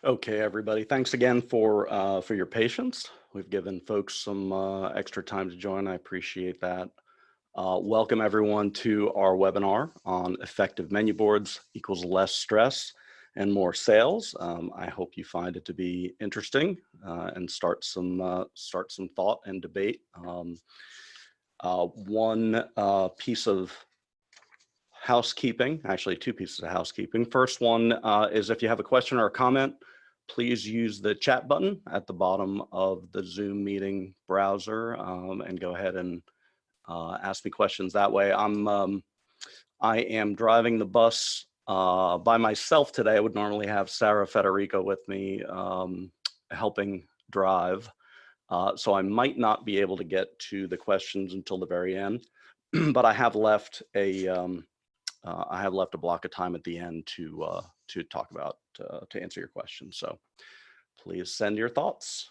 Okay, everybody. Thanks again for your patience. We've given folks some extra time to join. I appreciate that. Welcome everyone to our webinar on effective menu boards equals less stress and more sales. I hope you find it to be interesting and start some thought and debate. One piece of housekeeping, actually two pieces of housekeeping. First one is if you have a question or a comment, please use the chat button at the bottom of the Zoom meeting browser and go ahead and ask me questions that way. I am driving the bus by myself today. I would normally have Sarah Federico with me helping drive. So I might not be able to get to the questions until the very end, but I have left a block of time at the end to talk about to answer your questions. So please send your thoughts.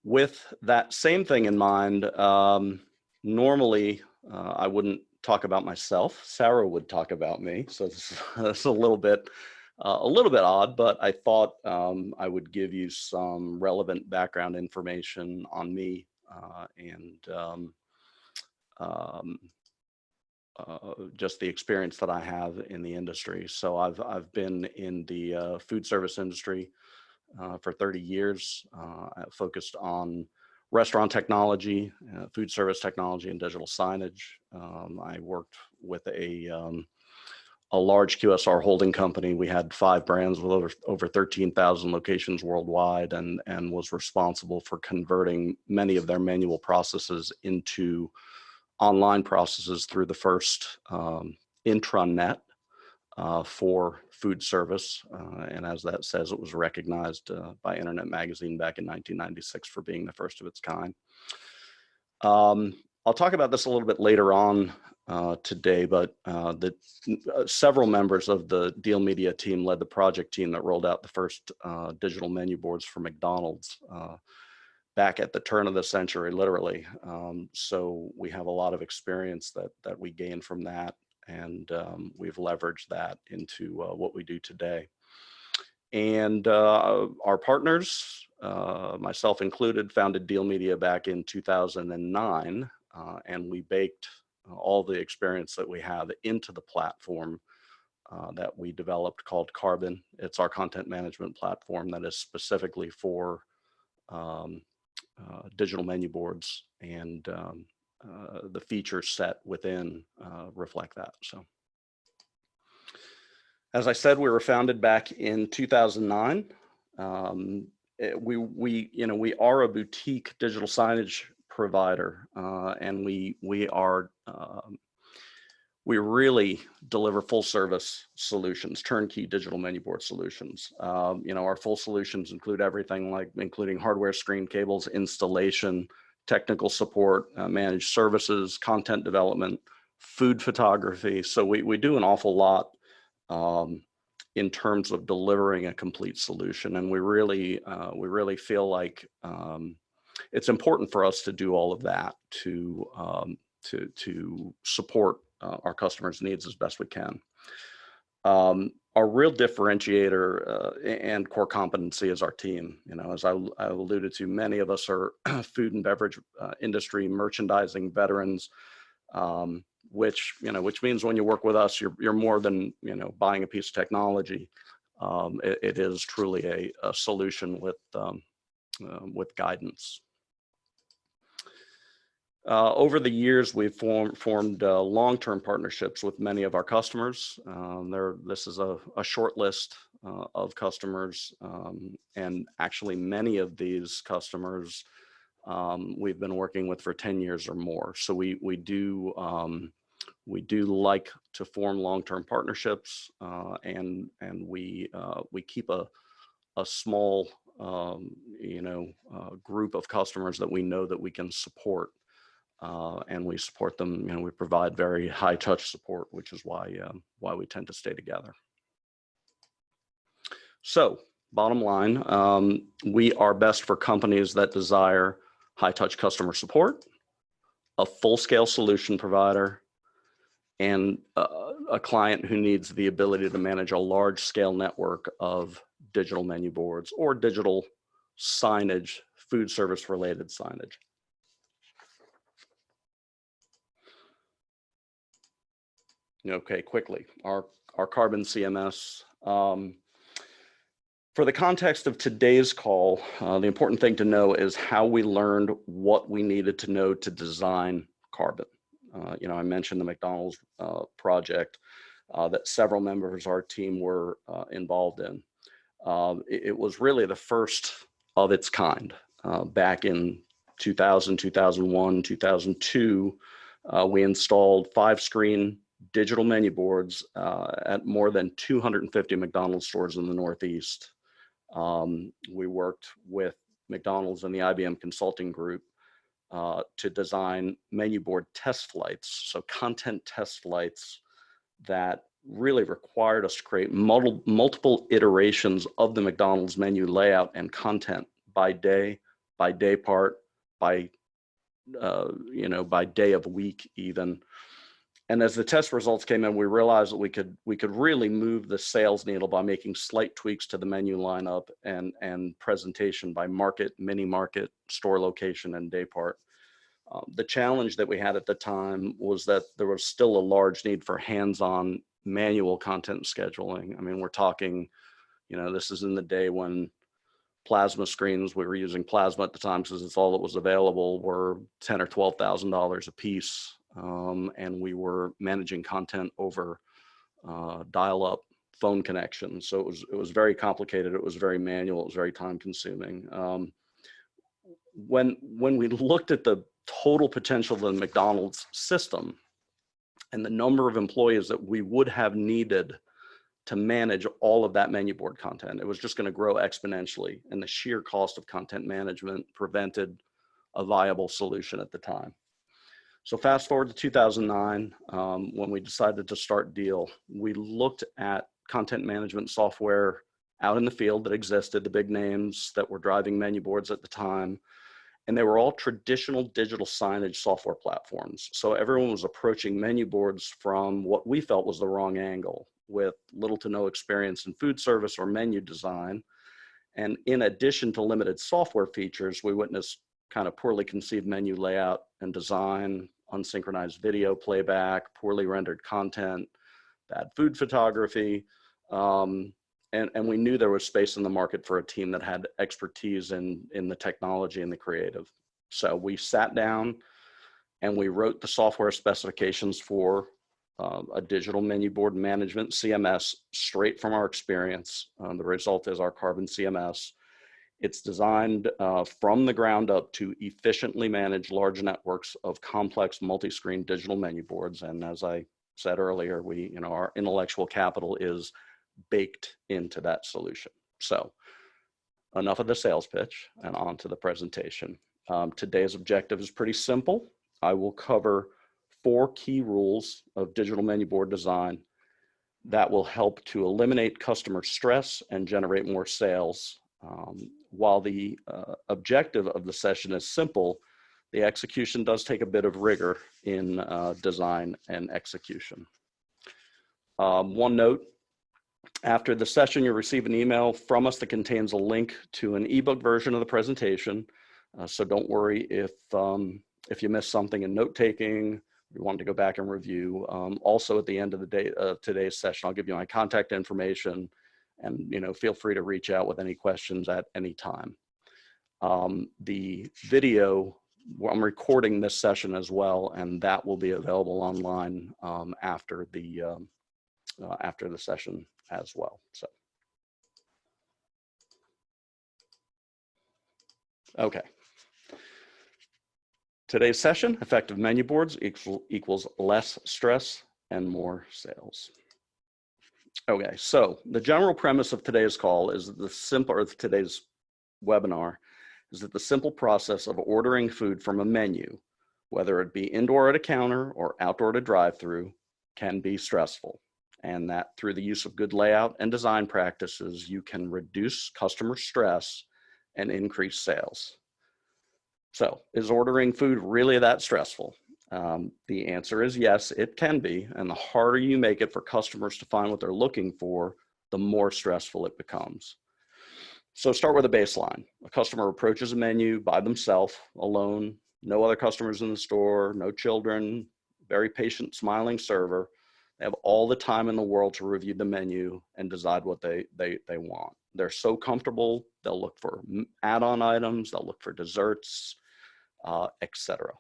With that same thing in mind, normally I wouldn't talk about myself. Sarah would talk about me. So this is a little bit odd, but I thought I would give you some relevant background information on me and just the experience that I have in the industry. So I've been in the food service industry for 30 years, focused on restaurant technology, food service technology, and digital signage. I worked with a large QSR holding company. We had 5 brands with over 13,000 locations worldwide, and was responsible for converting many of their manual processes into online processes through the first intranet for food service. And as that says, it was recognized by Internet Magazine back in 1996 for being the first of its kind. I'll talk about this a little bit later on today, but several members of the Deal Media team led the project team that rolled out the first digital menu boards for McDonald's back at the turn of the century, literally. So we have a lot of experience that we gained from that, and we've leveraged that into what we do today. And our partners, myself included, founded Deal Media back in 2009, and we baked all the experience that we have into the platform that we developed called Carbon. It's our content management platform that is specifically for digital menu boards, and the feature set within reflect that. So, as I said, we were founded back in 2009. We are a boutique digital signage provider, and we really deliver full service solutions, turnkey digital menu board solutions. Our full solutions include everything including hardware, screen cables, installation, technical support, managed services, content development, food photography. So we do an awful lot in terms of delivering a complete solution. And we really feel like it's important for us to do all of that to support our customers' needs as best we can. Our real differentiator and core competency is our team. As I alluded to, many of us are food and beverage industry merchandising veterans, which means when you work with us, you're more than buying a piece of technology. It is truly a solution with guidance. Over the years, we've formed long-term partnerships with many of our customers. This is a short list of customers, and actually many of these customers we've been working with for 10 years or more. So we do like to form long-term partnerships, and we keep a small group of customers that we know that we can support. And we support them, we provide very high touch support, which is why we tend to stay together. So bottom line, we are best for companies that desire high touch customer support, a full scale solution provider, and a client who needs the ability to manage a large scale network of digital menu boards or digital signage, food service related signage. Okay, quickly, our Carbon CMS. For the context of today's call, the important thing to know is how we learned what we needed to know to design Carbon. I mentioned the McDonald's project that several members of our team were involved in. It was really the first of its kind. Back in 2000, 2001, 2002, we installed 5-screen digital menu boards at more than 250 McDonald's stores in the Northeast. We worked with McDonald's and the IBM Consulting Group to design menu board test flights, so content test flights that really required us to create multiple iterations of the McDonald's menu layout and content by day part, by day of week even. And as the test results came in, we realized that we could really move the sales needle by making slight tweaks to the menu lineup and presentation by market, mini market, store location, and day part. The challenge that we had at the time was that there was still a large need for hands-on manual content scheduling. I mean, we're talking, this is in the day when plasma screens, we were using plasma at the time because it's all that was available, were $10,000 or $12,000 a piece. And we were managing content over dial-up phone connections. So it was very complicated. It was very manual. It was very time consuming. When we looked at the total potential of the McDonald's system and the number of employees that we would have needed to manage all of that menu board content, it was just going to grow exponentially. And the sheer cost of content management prevented a viable solution at the time. So fast forward to 2009, when we decided to start Deal, we looked at content management software out in the field that existed, the big names that were driving menu boards at the time, and they were all traditional digital signage software platforms. So everyone was approaching menu boards from what we felt was the wrong angle, with little to no experience in food service or menu design. And in addition to limited software features, we witnessed kind of poorly conceived menu layout and design, unsynchronized video playback, poorly rendered content, bad food photography. And we knew there was space in the market for a team that had expertise in the technology and the creative. So we sat down and we wrote the software specifications for a digital menu board management CMS straight from our experience. The result is our Carbon CMS. It's designed from the ground up to efficiently manage large networks of complex multi-screen digital menu boards. And as I said earlier, our intellectual capital is baked into that solution. So enough of the sales pitch and on to the presentation. Today's objective is pretty simple. I will cover 4 key rules of digital menu board design that will help to eliminate customer stress and generate more sales. While the objective of the session is simple, the execution does take a bit of rigor in design and execution. One note, after the session, you'll receive an email from us that contains a link to an ebook version of the presentation. So don't worry if you missed something in note-taking, you want to go back and review. Also, at the end of the day of today's session, I'll give you my contact information, and feel free to reach out with any questions at any time. The video, I'm recording this session as well, and that will be available online after the session as well. So, okay. Today's session, effective menu boards equals less stress and more sales. Okay, so the general premise of today's call is that today's webinar is that the simple process of ordering food from a menu, whether it be indoor at a counter or outdoor at a drive-through, can be stressful. And that through the use of good layout and design practices, you can reduce customer stress and increase sales. So is ordering food really that stressful? The answer is yes, it can be. And the harder you make it for customers to find what they're looking for, the more stressful it becomes. So start with a baseline. A customer approaches a menu by themselves, alone, no other customers in the store, no children, very patient, smiling server. They have all the time in the world to review the menu and decide what they want. They're so comfortable, they'll look for add-on items, they'll look for desserts, etc.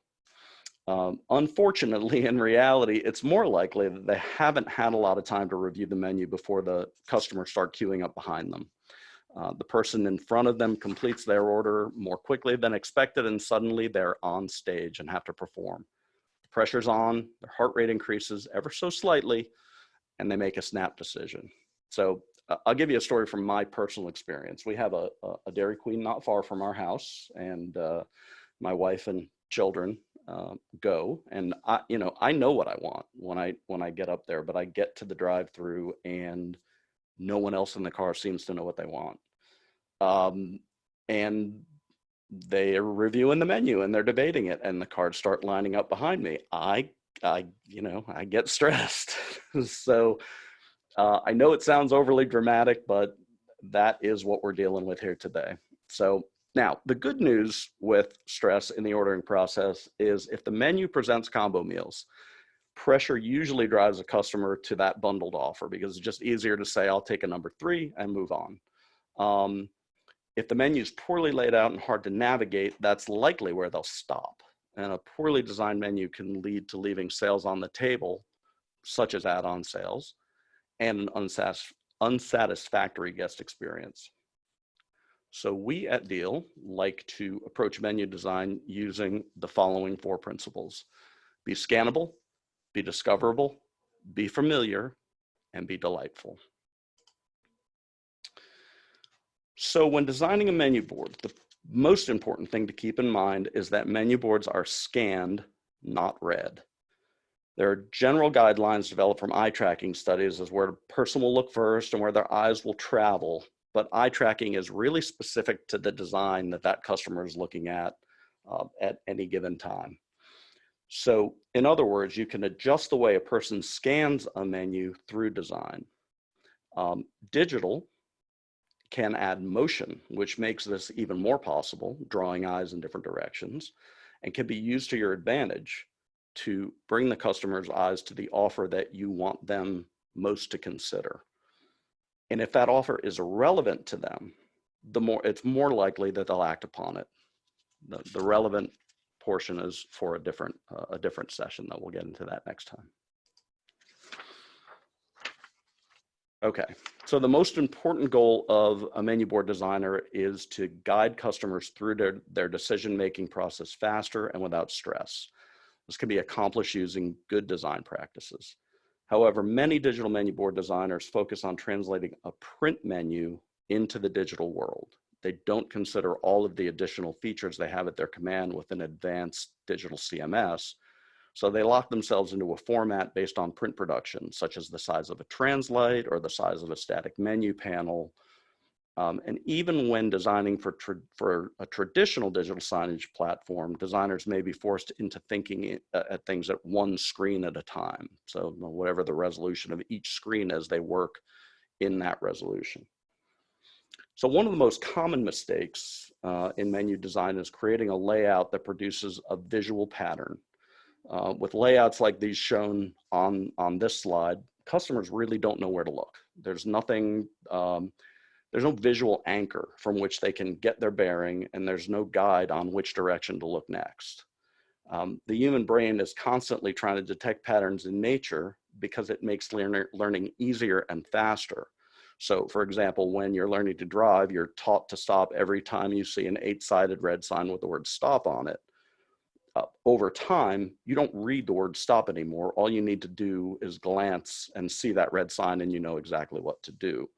Unfortunately, in reality, it's more likely that they haven't had a lot of time to review the menu before the customers start queuing up behind them. The person in front of them completes their order more quickly than expected, and suddenly they're on stage and have to perform. The pressure's on, their heart rate increases ever so slightly, and they make a snap decision. So I'll give you a story from my personal experience. We have a Dairy Queen not far from our house, and my wife and children go, and I know what I want when I get up there, but I get to the drive-through and no one else in the car seems to know what they want. And they're reviewing the menu and they're debating it, and the cards start lining up behind me. I get stressed. So I know it sounds overly dramatic, but that is what we're dealing with here today. So now, the good news with stress in the ordering process is if the menu presents combo meals, pressure usually drives a customer to that bundled offer because it's just easier to say, I'll take a number 3 and move on. If the menu is poorly laid out and hard to navigate, that's likely where they'll stop. And a poorly designed menu can lead to leaving sales on the table, such as add-on sales, and an unsatisfactory guest experience. So we at Deal like to approach menu design using the following 4 principles: be scannable, be discoverable, be familiar, and be delightful. So when designing a menu board, the most important thing to keep in mind is that menu boards are scanned, not read. There are general guidelines developed from eye tracking studies as where a person will look first and where their eyes will travel, but eye tracking is really specific to the design that customer is looking at any given time. So in other words, you can adjust the way a person scans a menu through design. Digital can add motion, which makes this even more possible, drawing eyes in different directions, and can be used to your advantage to bring the customer's eyes to the offer that you want them most to consider. And if that offer is relevant to them, it's more likely that they'll act upon it. The relevant portion is for a different session, though. We'll get into that next time. Okay, so the most important goal of a menu board designer is to guide customers through their decision-making process faster and without stress. This can be accomplished using good design practices. However, many digital menu board designers focus on translating a print menu into the digital world. They don't consider all of the additional features they have at their command with an advanced digital CMS. So they lock themselves into a format based on print production, such as the size of a translate or the size of a static menu panel. And even when designing for a traditional digital signage platform, designers may be forced into thinking at things at one screen at a time. So whatever the resolution of each screen is, they work in that resolution. So one of the most common mistakes in menu design is creating a layout that produces a visual pattern. With layouts like these shown on this slide, customers really don't know where to look. There's nothing, there's no visual anchor from which they can get their bearing, and there's no guide on which direction to look next. The human brain is constantly trying to detect patterns in nature because it makes learning easier and faster. So for example, when you're learning to drive, you're taught to stop every time you see an 8-sided red sign with the word stop on it. Over time, you don't read the word stop anymore. All you need to do is glance and see that red sign and you know exactly what to do.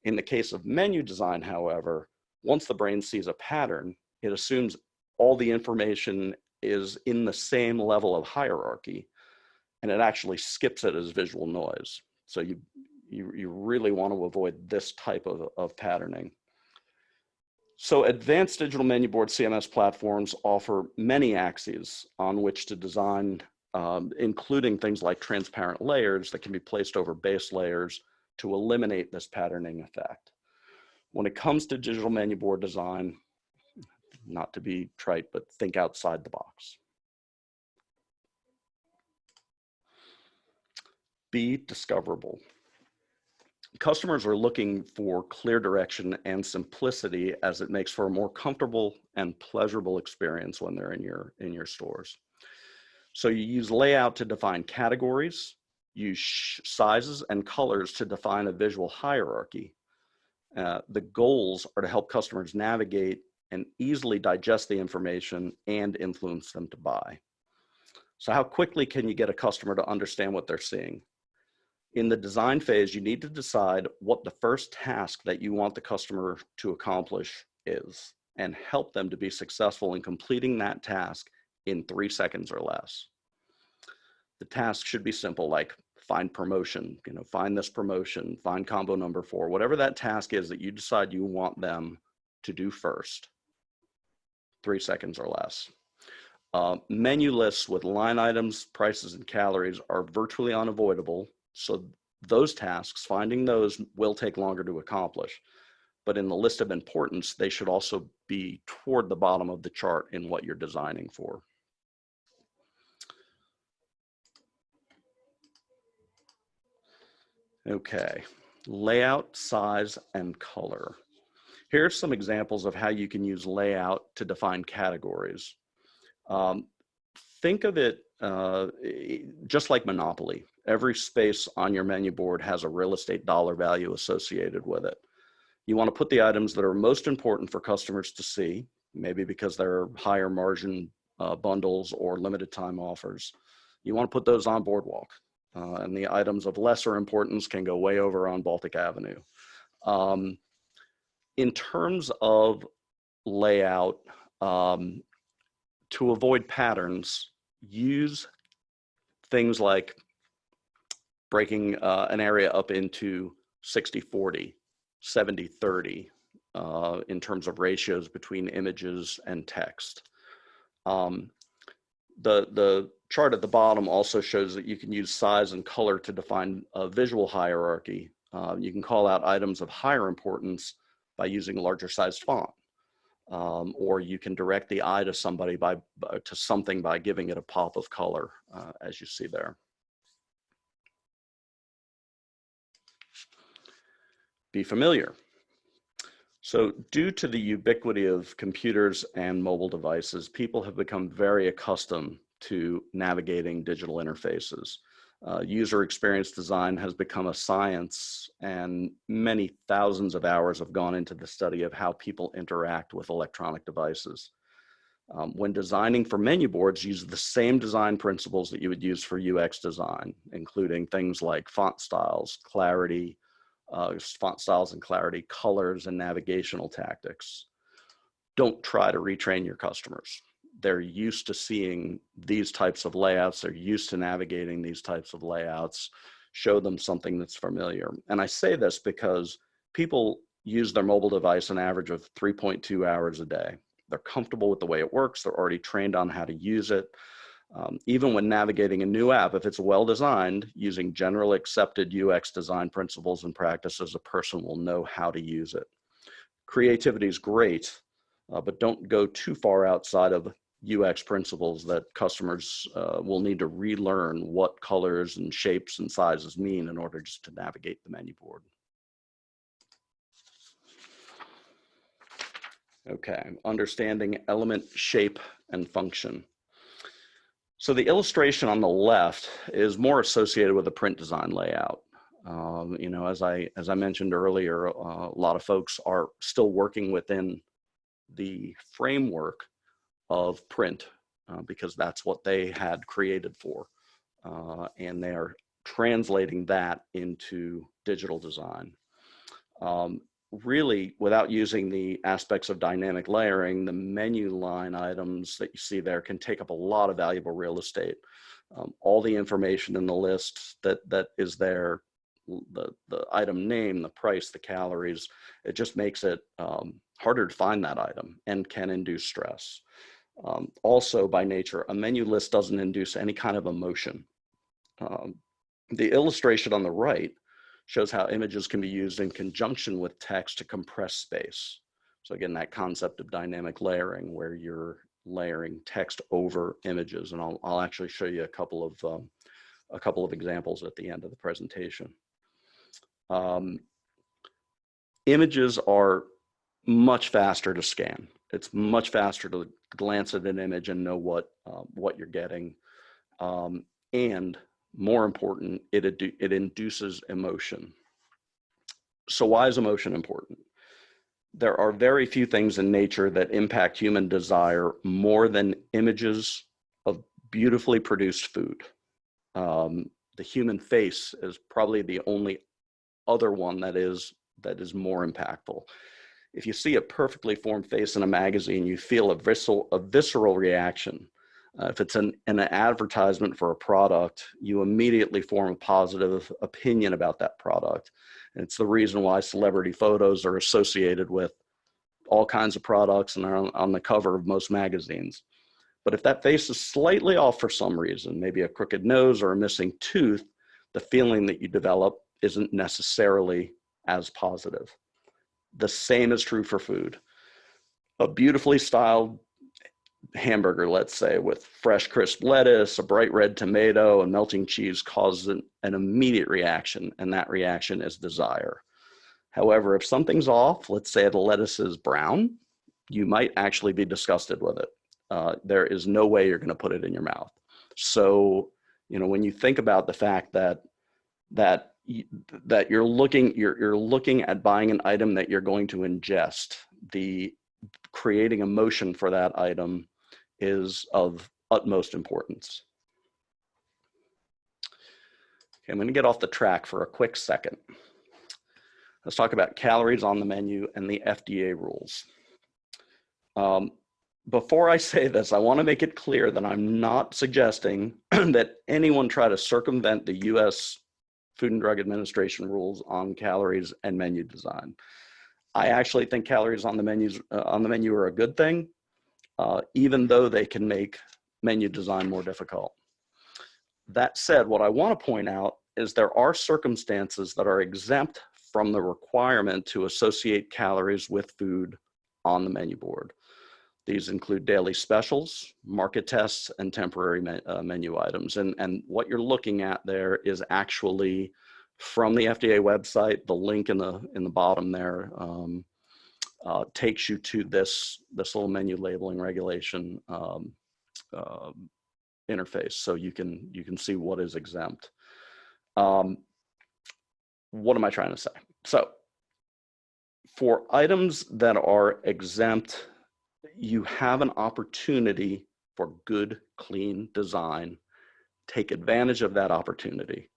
In the case of menu design, however, once the brain sees a pattern, it assumes all the information is in the same level of hierarchy, and it actually skips it as visual noise. So you really want to avoid this type of patterning. So advanced digital menu board CMS platforms offer many axes on which to design, including things like transparent layers that can be placed over base layers to eliminate this patterning effect. When it comes to digital menu board design, not to be trite, but think outside the box. Be discoverable. Customers are looking for clear direction and simplicity, as it makes for a more comfortable and pleasurable experience when they're in your stores. So you use layout to define categories, use sizes and colors to define a visual hierarchy. The goals are to help customers navigate and easily digest the information and influence them to buy. So how quickly can you get a customer to understand what they're seeing? In the design phase, you need to decide what the first task that you want the customer to accomplish is, and help them to be successful in completing that task in 3 seconds or less. The task should be simple, like find promotion, find this promotion, find combo number 4, whatever that task is that you decide you want them to do first, 3 seconds or less. Menu lists with line items, prices, and calories are virtually unavoidable. So those tasks, finding those, will take longer to accomplish. But in the list of importance, they should also be toward the bottom of the chart in what you're designing for. Okay, layout, size, and color. Here's some examples of how you can use layout to define categories. Think of it just like Monopoly. Every space on your menu board has a real estate dollar value associated with it. You want to put the items that are most important for customers to see, maybe because they're higher margin bundles or limited time offers. You want to put those on Boardwalk, and the items of lesser importance can go way over on Baltic Avenue. In terms of layout, to avoid patterns, use things like breaking an area up into 60-40, 70-30 in terms of ratios between images and text. The chart at the bottom also shows that you can use size and color to define a visual hierarchy. You can call out items of higher importance by using larger sized font. Or you can direct the eye to something by giving it a pop of color, as you see there. Be familiar. So due to the ubiquity of computers and mobile devices, people have become very accustomed to navigating digital interfaces. User experience design has become a science, and many thousands of hours have gone into the study of how people interact with electronic devices. When designing for menu boards, use the same design principles that you would use for UX design, including things like font styles, clarity, colors, and navigational tactics. Don't try to retrain your customers. They're used to seeing these types of layouts. They're used to navigating these types of layouts. Show them something that's familiar. And I say this because people use their mobile device an average of 3.2 hours a day. They're comfortable with the way it works. They're already trained on how to use it. Even when navigating a new app, if it's well designed, using general accepted UX design principles and practices, a person will know how to use it. Creativity is great, but don't go too far outside of UX principles that customers will need to relearn what colors and shapes and sizes mean in order just to navigate the menu board. Okay, understanding element, shape, and function. So the illustration on the left is more associated with a print design layout. As I mentioned earlier, a lot of folks are still working within the framework of print because that's what they had created for, and they are translating that into digital design. Really, without using the aspects of dynamic layering, the menu line items that you see there can take up a lot of valuable real estate. All the information in the list that is there, the item name, the price, the calories, it just makes it harder to find that item and can induce stress. Also, by nature, a menu list doesn't induce any kind of emotion. The illustration on the right Shows how images can be used in conjunction with text to compress space. So again, that concept of dynamic layering, where you're layering text over images. And I'll actually show you a couple of examples at the end of the presentation. Images are much faster to scan. It's much faster to glance at an image and know what you're getting. And more important, it induces emotion. So why is emotion important? There are very few things in nature that impact human desire more than images of beautifully produced food. The human face is probably the only other one that is more impactful. If you see a perfectly formed face in a magazine, you feel a visceral reaction. If it's an advertisement for a product, you immediately form a positive opinion about that product. And it's the reason why celebrity photos are associated with all kinds of products and are on the cover of most magazines. But if that face is slightly off for some reason, maybe a crooked nose or a missing tooth, the feeling that you develop isn't necessarily as positive. The same is true for food. A beautifully styled hamburger, let's say, with fresh, crisp lettuce, a bright red tomato, and melting cheese causes an immediate reaction, and that reaction is desire. However, if something's off, let's say the lettuce is brown, you might actually be disgusted with it. There is no way you're going to put it in your mouth. So, when you think about the fact that you're looking at buying an item that you're going to ingest, the creating emotion for that item is of utmost importance. Okay, I'm going to get off the track for a quick second. Let's talk about calories on the menu and the FDA rules. Before I say this, I want to make it clear that I'm not suggesting that anyone try to circumvent the US Food and Drug Administration rules on calories and menu design. I actually think calories on the menu are a good thing, even though they can make menu design more difficult. That said, what I want to point out is there are circumstances that are exempt from the requirement to associate calories with food on the menu board. These include daily specials, market tests, and temporary menu items. And what you're looking at there is actually from the FDA website. The link in the bottom there takes you to this little menu labeling regulation interface, so you can see what is exempt. What am I trying to say? So for items that are exempt, you have an opportunity for good, clean design. Take advantage of that opportunity.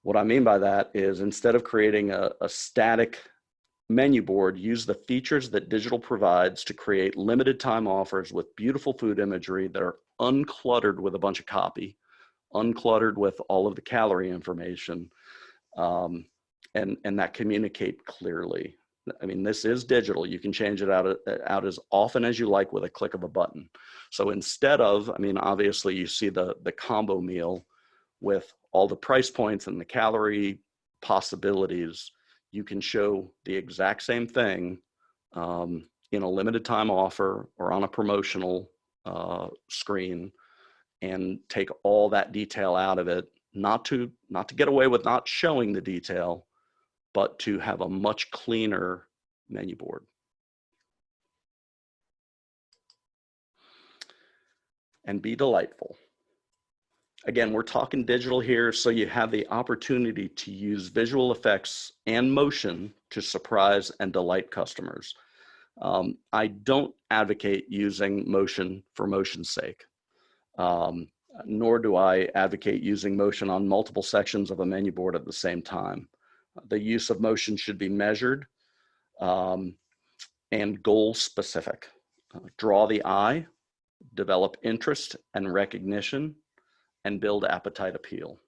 What I mean by that is, instead of creating a static menu board, use the features that digital provides to create limited time offers with beautiful food imagery that are uncluttered with a bunch of copy, uncluttered with all of the calorie information, and that communicate clearly. I mean, this is digital. You can change it out as often as you like with a click of a button. So instead of, obviously you see the combo meal with all the price points and the calorie possibilities. You can show the exact same thing in a limited time offer or on a promotional screen, and take all that detail out of it, not to get away with not showing the detail, but to have a much cleaner menu board. And be delightful. Again, we're talking digital here, so you have the opportunity to use visual effects and motion to surprise and delight customers. I don't advocate using motion for motion's sake, nor do I advocate using motion on multiple sections of a menu board at the same time. The use of motion should be measured and goal specific. Draw the eye, develop interest and recognition, and build appetite appeal.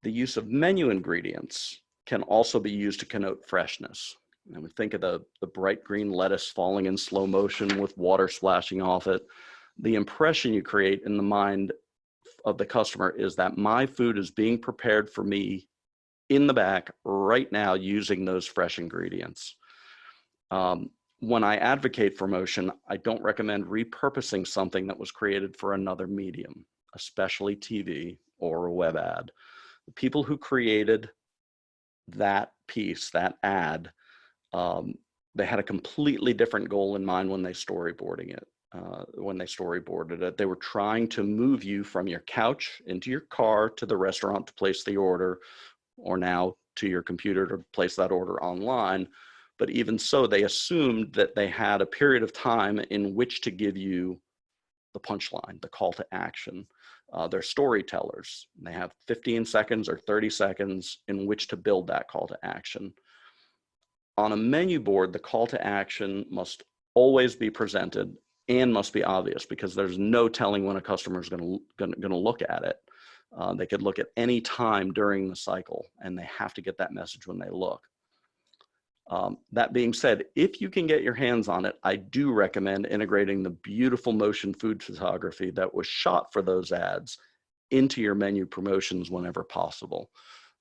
The use of menu ingredients can also be used to connote freshness. And we think of the bright green lettuce falling in slow motion with water splashing off it. The impression you create in the mind of the customer is that my food is being prepared for me in the back right now using those fresh ingredients. When I advocate for motion, I don't recommend repurposing something that was created for another medium, especially TV or a web ad. The people who created that piece, that ad, they had a completely different goal in mind when they storyboarded it. They were trying to move you from your couch into your car to the restaurant to place the order, or now to your computer to place that order online. But even so, they assumed that they had a period of time in which to give you the punchline, the call to action. They're storytellers. They have 15 seconds or 30 seconds in which to build that call to action. On a menu board, the call to action must always be presented and must be obvious, because there's no telling when a customer is going to look at it. They could look at any time during the cycle, and they have to get that message when they look. That being said, if you can get your hands on it, I do recommend integrating the beautiful motion food photography that was shot for those ads into your menu promotions whenever possible.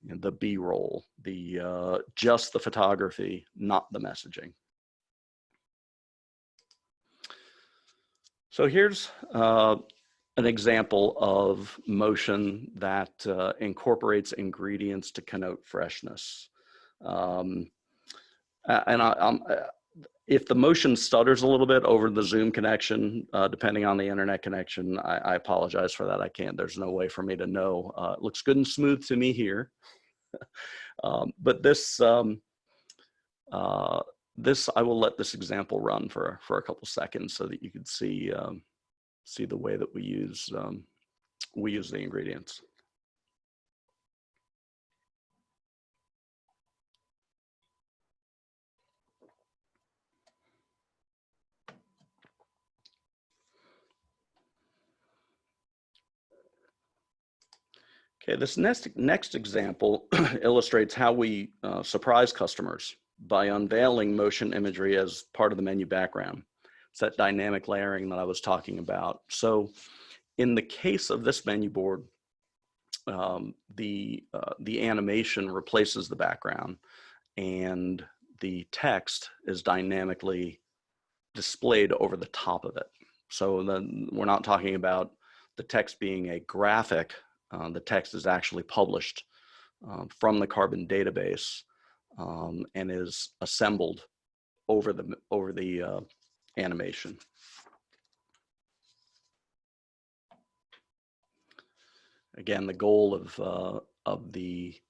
You know, the B-roll, just the photography, not the messaging. So here's an example of motion that incorporates ingredients to connote freshness. If the motion stutters a little bit over the Zoom connection, depending on the internet connection, I apologize for that. There's no way for me to know. It looks good and smooth to me here. But this, I will let this example run for a couple seconds so that you can see the way that we use the ingredients. Okay, this next example illustrates how we surprise customers by unveiling motion imagery as part of the menu background. It's that dynamic layering that I was talking about. So in the case of this menu board, the animation replaces the background, and the text is dynamically displayed over the top of it. So then we're not talking about the text being a graphic. The text is actually published from the Carbon database and is assembled over the animation. Again, the goal of the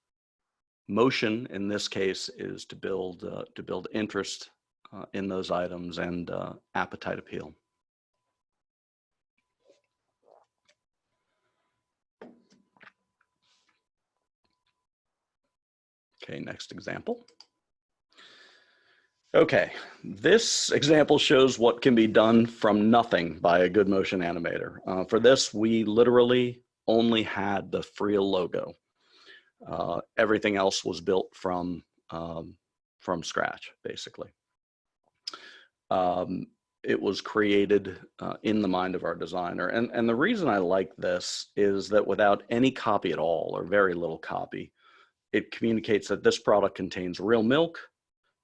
motion in this case is to build interest in those items and appetite appeal. Okay, next example. Okay, this example shows what can be done from nothing by a good motion animator. For this, we literally only had the Freel logo. Everything else was built from scratch, basically. It was created in the mind of our designer. And the reason I like this is that without any copy at all, or very little copy, it communicates that this product contains real milk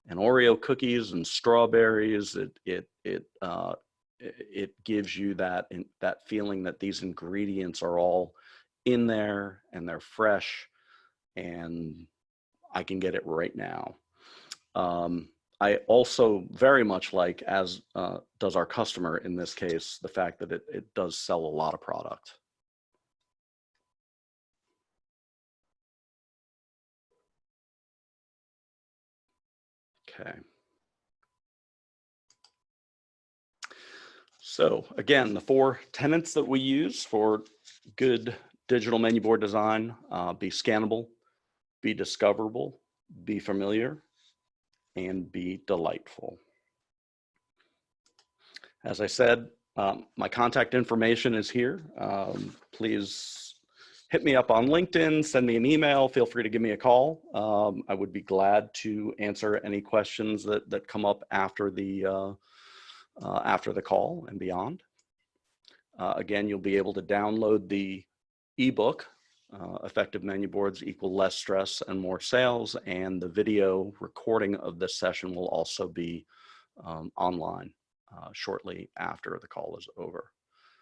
and Oreo cookies and strawberries. It gives you that feeling that these ingredients are all in there and they're fresh, and I can get it right now. I also very much like, as does our customer in this case, the fact that it does sell a lot of product. Okay. So again, the 4 tenets that we use for good digital menu board design: be scannable, be discoverable, be familiar, and be delightful. As I said, my contact information is here. Please hit me up on LinkedIn, send me an email, feel free to give me a call. I would be glad to answer any questions that come up after the call and beyond. Again, you'll be able to download the ebook effective menu boards equal less stress and more sales, and the video recording of this session will also be online shortly after the call is over.